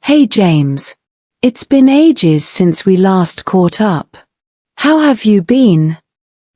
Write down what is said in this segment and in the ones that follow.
Hey James. It's been ages since we last caught up. How have you been?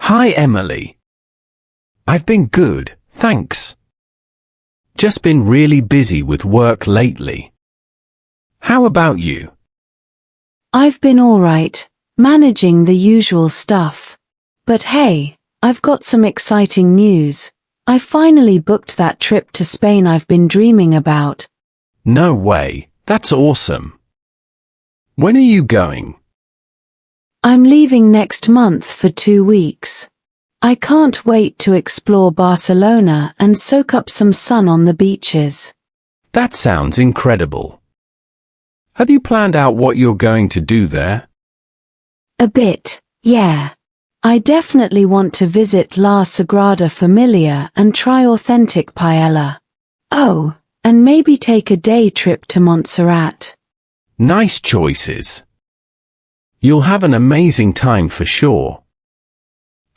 Hi Emily. I've been good, thanks. Just been really busy with work lately. How about you? I've been alright, managing the usual stuff. But hey, I've got some exciting news. I finally booked that trip to Spain I've been dreaming about. No way, that's awesome. When are you going? I'm leaving next month for 2 weeks. I can't wait to explore Barcelona and soak up some sun on the beaches. That sounds incredible. Have you planned out what you're going to do there? A bit, yeah. I definitely want to visit La Sagrada Familia and try authentic paella. Oh, and maybe take a day trip to Montserrat. Nice choices. You'll have an amazing time for sure.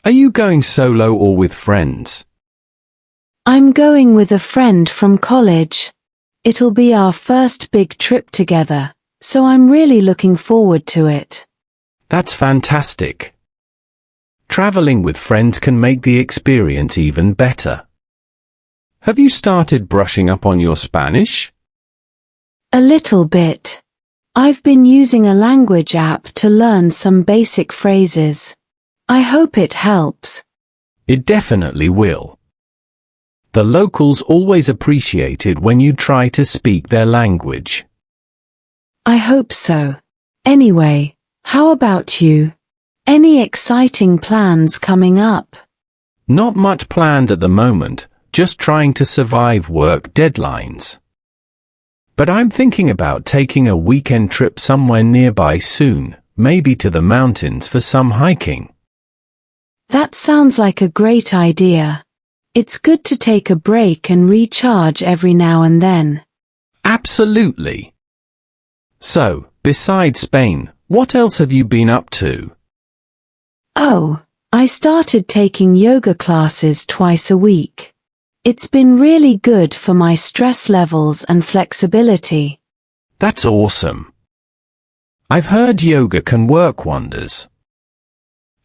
Are you going solo or with friends? I'm going with a friend from college. It'll be our first big trip together, so I'm really looking forward to it. That's fantastic. Traveling with friends can make the experience even better. Have you started brushing up on your Spanish? A little bit. I've been using a language app to learn some basic phrases. I hope it helps. It definitely will. The locals always appreciate it when you try to speak their language. I hope so. Anyway, how about you? Any exciting plans coming up? Not much planned at the moment, just trying to survive work deadlines. But I'm thinking about taking a weekend trip somewhere nearby soon, maybe to the mountains for some hiking. That sounds like a great idea. It's good to take a break and recharge every now and then. Absolutely. So, besides Spain, what else have you been up to? Oh, I started taking yoga classes twice a week. It's been really good for my stress levels and flexibility. That's awesome. I've heard yoga can work wonders.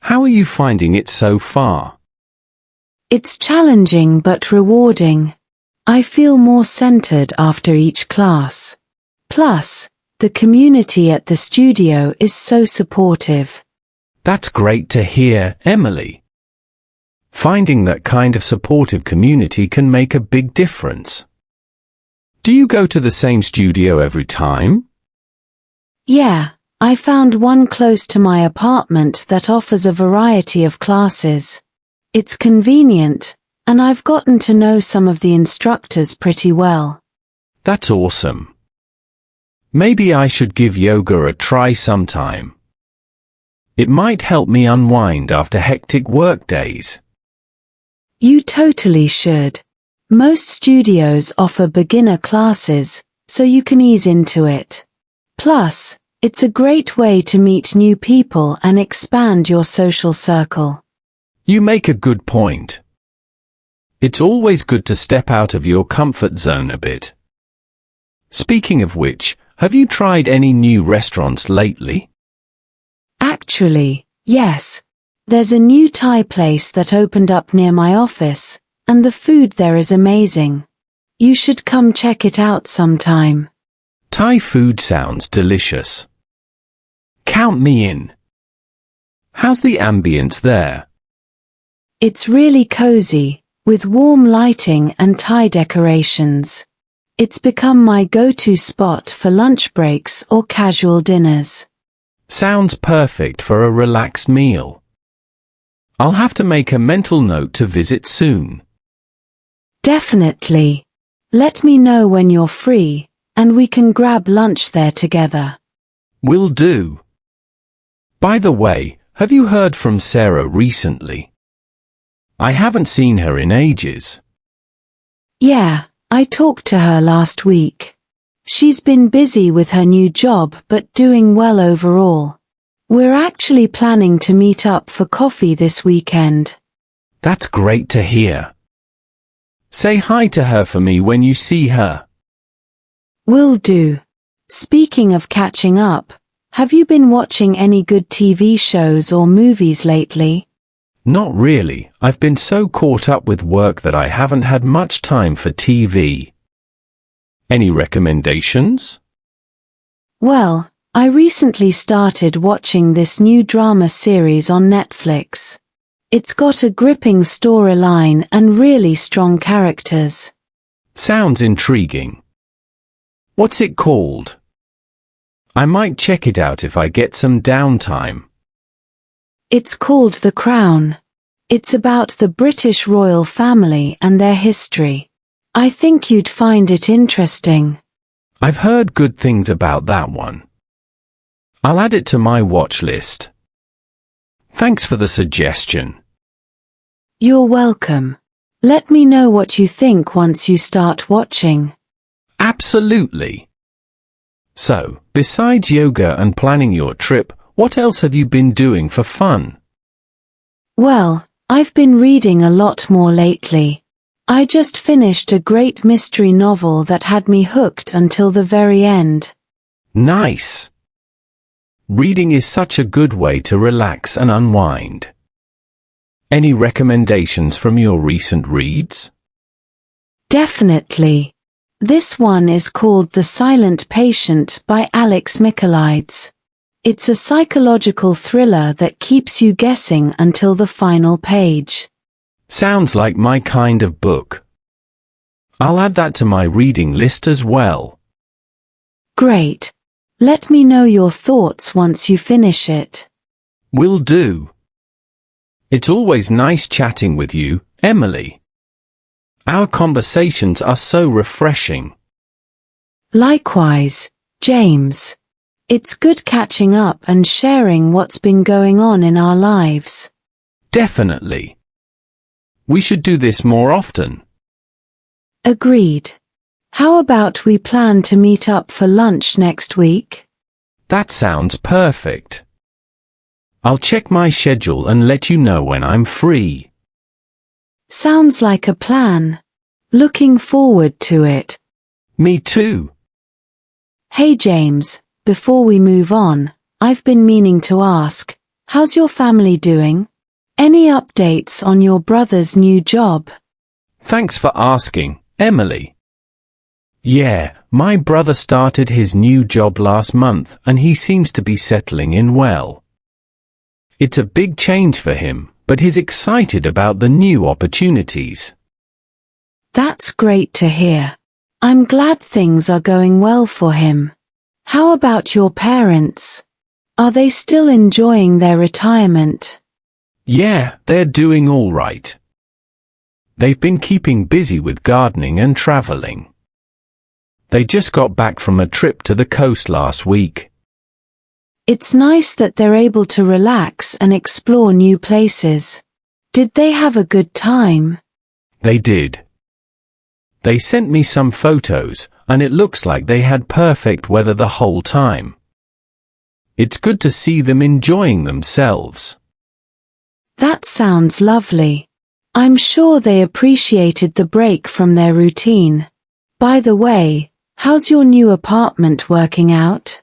How are you finding it so far? It's challenging but rewarding. I feel more centered after each class. Plus, the community at the studio is so supportive. That's great to hear, Emily. Finding that kind of supportive community can make a big difference. Do you go to the same studio every time? Yeah, I found one close to my apartment that offers a variety of classes. It's convenient, and I've gotten to know some of the instructors pretty well. That's awesome. Maybe I should give yoga a try sometime. It might help me unwind after hectic work days. You totally should. Most studios offer beginner classes, so you can ease into it. Plus, it's a great way to meet new people and expand your social circle. You make a good point. It's always good to step out of your comfort zone a bit. Speaking of which, have you tried any new restaurants lately? Actually, yes. There's a new Thai place that opened up near my office, and the food there is amazing. You should come check it out sometime. Thai food sounds delicious. Count me in. How's the ambience there? It's really cozy, with warm lighting and Thai decorations. It's become my go-to spot for lunch breaks or casual dinners. Sounds perfect for a relaxed meal. I'll have to make a mental note to visit soon. Definitely. Let me know when you're free, and we can grab lunch there together. Will do. By the way, have you heard from Sarah recently? I haven't seen her in ages. Yeah, I talked to her last week. She's been busy with her new job but doing well overall. We're actually planning to meet up for coffee this weekend. That's great to hear. Say hi to her for me when you see her. Will do. Speaking of catching up, have you been watching any good TV shows or movies lately? Not really. I've been so caught up with work that I haven't had much time for TV. Any recommendations? Well, I recently started watching this new drama series on Netflix. It's got a gripping storyline and really strong characters. Sounds intriguing. What's it called? I might check it out if I get some downtime. It's called The Crown. It's about the British royal family and their history. I think you'd find it interesting. I've heard good things about that one. I'll add it to my watch list. Thanks for the suggestion. You're welcome. Let me know what you think once you start watching. Absolutely. So, besides yoga and planning your trip, what else have you been doing for fun? Well, I've been reading a lot more lately. I just finished a great mystery novel that had me hooked until the very end. Nice. Reading is such a good way to relax and unwind. Any recommendations from your recent reads? Definitely. This one is called The Silent Patient by Alex Michaelides. It's a psychological thriller that keeps you guessing until the final page. Sounds like my kind of book. I'll add that to my reading list as well. Great. Let me know your thoughts once you finish it. Will do. It's always nice chatting with you, Emily. Our conversations are so refreshing. Likewise, James. It's good catching up and sharing what's been going on in our lives. Definitely. We should do this more often. Agreed. How about we plan to meet up for lunch next week? That sounds perfect. I'll check my schedule and let you know when I'm free. Sounds like a plan. Looking forward to it. Me too. Hey James, before we move on, I've been meaning to ask, how's your family doing? Any updates on your brother's new job? Thanks for asking, Emily. Yeah, my brother started his new job last month and he seems to be settling in well. It's a big change for him, but he's excited about the new opportunities. That's great to hear. I'm glad things are going well for him. How about your parents? Are they still enjoying their retirement? Yeah, they're doing all right. They've been keeping busy with gardening and traveling. They just got back from a trip to the coast last week. It's nice that they're able to relax and explore new places. Did they have a good time? They did. They sent me some photos, and it looks like they had perfect weather the whole time. It's good to see them enjoying themselves. That sounds lovely. I'm sure they appreciated the break from their routine. By the way, how's your new apartment working out?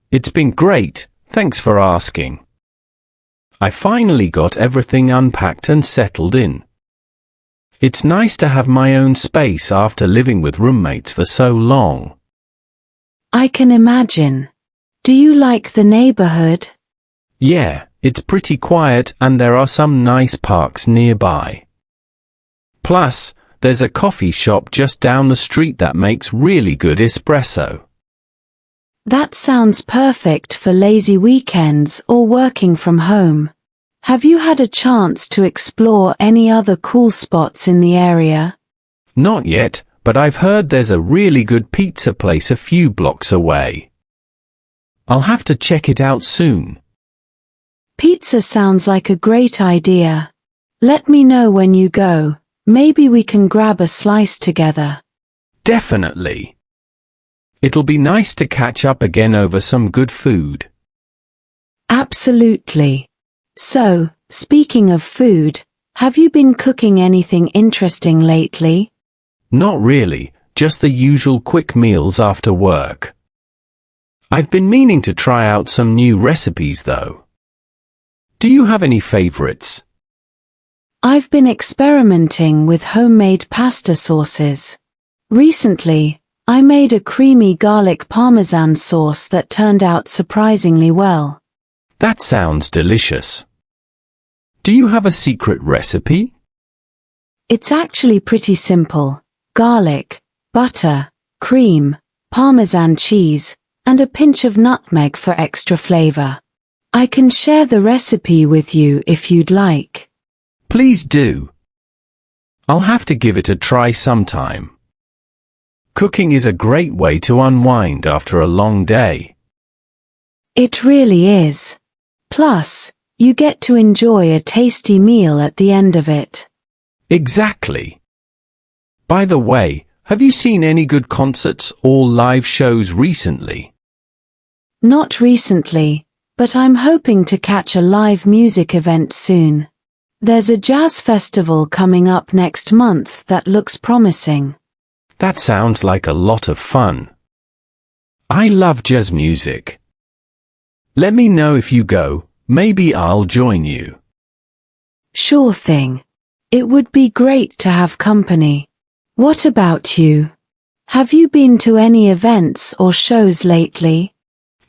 It's been great, thanks for asking. I finally got everything unpacked and settled in. It's nice to have my own space after living with roommates for so long. I can imagine. Do you like the neighborhood? Yeah, it's pretty quiet and there are some nice parks nearby. Plus, there's a coffee shop just down the street that makes really good espresso. That sounds perfect for lazy weekends or working from home. Have you had a chance to explore any other cool spots in the area? Not yet, but I've heard there's a really good pizza place a few blocks away. I'll have to check it out soon. Pizza sounds like a great idea. Let me know when you go. Maybe we can grab a slice together. Definitely. It'll be nice to catch up again over some good food. Absolutely. So, speaking of food, have you been cooking anything interesting lately? Not really, just the usual quick meals after work. I've been meaning to try out some new recipes though. Do you have any favorites? I've been experimenting with homemade pasta sauces. Recently, I made a creamy garlic parmesan sauce that turned out surprisingly well. That sounds delicious. Do you have a secret recipe? It's actually pretty simple. Garlic, butter, cream, Parmesan cheese, and a pinch of nutmeg for extra flavor. I can share the recipe with you if you'd like. Please do. I'll have to give it a try sometime. Cooking is a great way to unwind after a long day. It really is. Plus, you get to enjoy a tasty meal at the end of it. Exactly. By the way, have you seen any good concerts or live shows recently? Not recently, but I'm hoping to catch a live music event soon. There's a jazz festival coming up next month that looks promising. That sounds like a lot of fun. I love jazz music. Let me know if you go, maybe I'll join you. Sure thing. It would be great to have company. What about you? Have you been to any events or shows lately?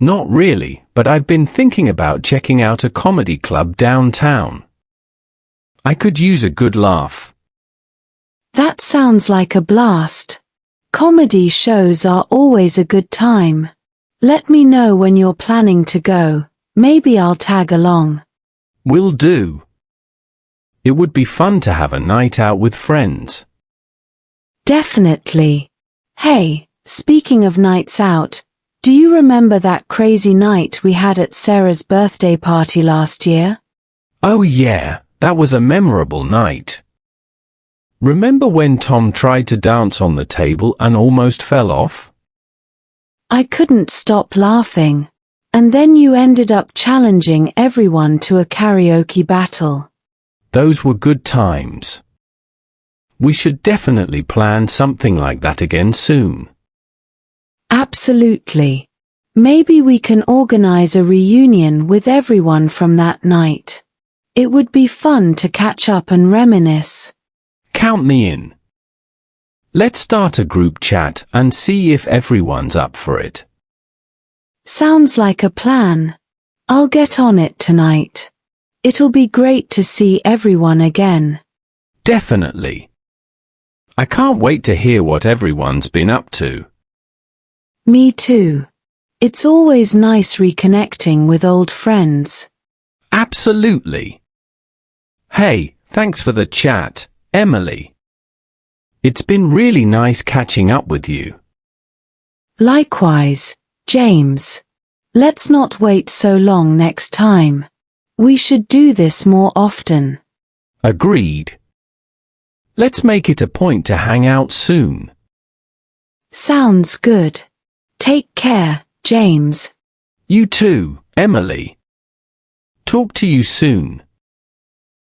Not really, but I've been thinking about checking out a comedy club downtown. I could use a good laugh. That sounds like a blast. Comedy shows are always a good time. Let me know when you're planning to go. Maybe I'll tag along. Will do. It would be fun to have a night out with friends. Definitely. Hey, speaking of nights out, do you remember that crazy night we had at Sarah's birthday party last year? Oh yeah, that was a memorable night. Remember when Tom tried to dance on the table and almost fell off? I couldn't stop laughing. And then you ended up challenging everyone to a karaoke battle. Those were good times. We should definitely plan something like that again soon. Absolutely. Maybe we can organize a reunion with everyone from that night. It would be fun to catch up and reminisce. Count me in. Let's start a group chat and see if everyone's up for it. Sounds like a plan. I'll get on it tonight. It'll be great to see everyone again. Definitely. I can't wait to hear what everyone's been up to. Me too. It's always nice reconnecting with old friends. Absolutely. Hey, thanks for the chat, Emily. It's been really nice catching up with you. Likewise, James. Let's not wait so long next time. We should do this more often. Agreed. Let's make it a point to hang out soon. Sounds good. Take care, James. You too, Emily. Talk to you soon.